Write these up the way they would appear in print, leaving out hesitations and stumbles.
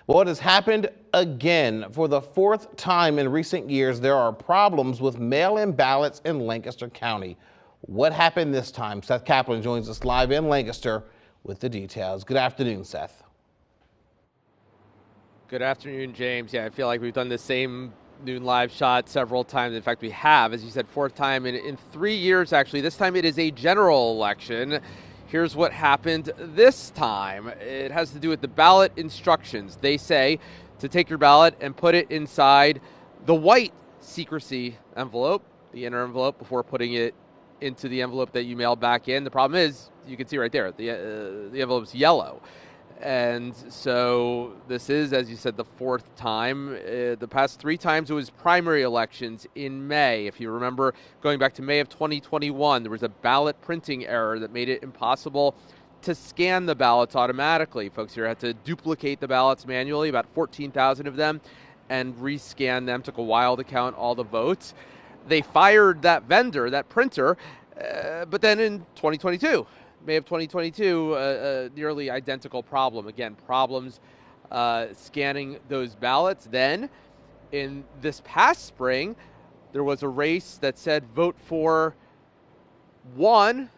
Well, it has happened again. For the fourth time in recent years, there are problems with mail-in ballots in Lancaster County. What happened this time? Seth Kaplan joins us live in Lancaster with the details. Good afternoon, Seth. Good afternoon, James. Yeah, I feel like we've done the same noon live shot several times. In fact, we have, as you said, fourth time in 3 years, actually. This time it is a general election. Here's what happened this time. It has to do with the ballot instructions. They say to take your ballot and put it inside the white secrecy envelope, the inner envelope, before putting it into the envelope that you mail back in. The problem is, you can see right there, the envelope's yellow. And so this is, as you said, the fourth time. The past 3 times it was primary elections in May. If you remember, going back to May of 2021, there was a ballot printing error that made it impossible to scan the ballots automatically. Folks here had to duplicate the ballots manually, about 14,000 of them, and rescan them. Took a while to count all the votes. They fired that vendor, that printer, but then in 2022, May of 2022, a nearly identical problem. Again, problems scanning those ballots. Then, in this past spring, there was a race that said vote for one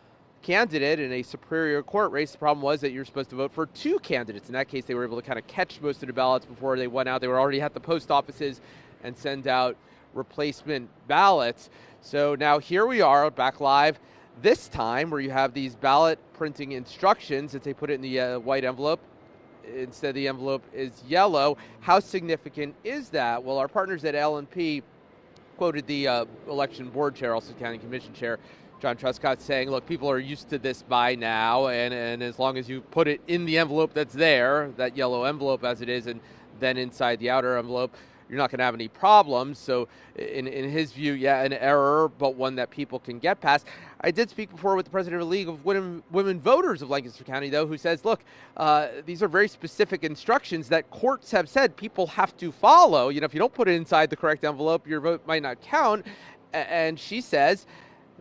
candidate in a Superior Court race. The problem was that you're supposed to vote for 2 candidates. In that case, they were able to kind of catch most of the ballots before they went out. They were already at the post offices and send out replacement ballots. So now here we are back live this time, where you have these ballot printing instructions that they put it in the white envelope. Instead, the envelope is yellow. How significant is that? Well, our partners at L&P quoted the election board chair, also county commission chair, John Truscott, saying, look, people are used to this by now, and as long as you put it in the envelope that's there, that yellow envelope as it is, and then inside the outer envelope, you're not going to have any problems. So in his view, yeah, an error, but one that people can get past. I did speak before with the president of the League of Women Voters of Lancaster County, though, who says, look, these are very specific instructions that courts have said people have to follow. You know, if you don't put it inside the correct envelope, your vote might not count. And she says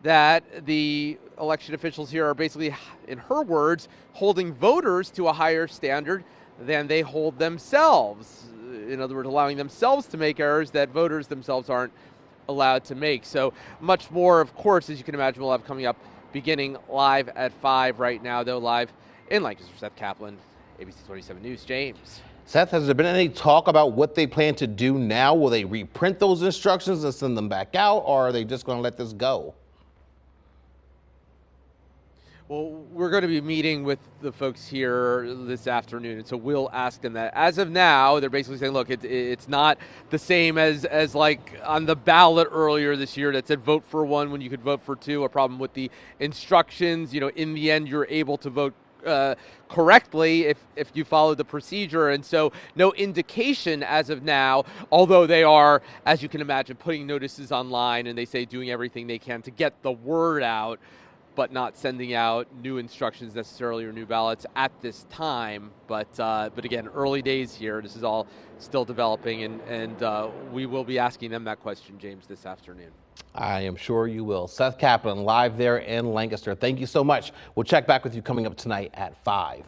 that the election officials here are basically, in her words, holding voters to a higher standard than they hold themselves. In other words, allowing themselves to make errors that voters themselves aren't allowed to make. So much more, of course, as you can imagine, we'll have coming up beginning live at 5 right now, though, live in Lancaster. Seth Kaplan, ABC 27 News. James. Seth, has there been any talk about what they plan to do now? Will they reprint those instructions and send them back out, or are they just going to let this go? Well, we're going to be meeting with the folks here this afternoon, and so we'll ask them that. As of now, they're basically saying, look, it's not the same as like on the ballot earlier this year that said vote for 1 when you could vote for 2. A problem with the instructions. You know, in the end, you're able to vote correctly if you follow the procedure, and so no indication as of now, although they are, as you can imagine, putting notices online, and they say doing everything they can to get the word out, but not sending out new instructions necessarily or new ballots at this time. But again, early days here. This is all still developing, and we will be asking them that question, James, this afternoon. I am sure you will. Seth Kaplan, live there in Lancaster. Thank you so much. We'll check back with you coming up tonight at 5.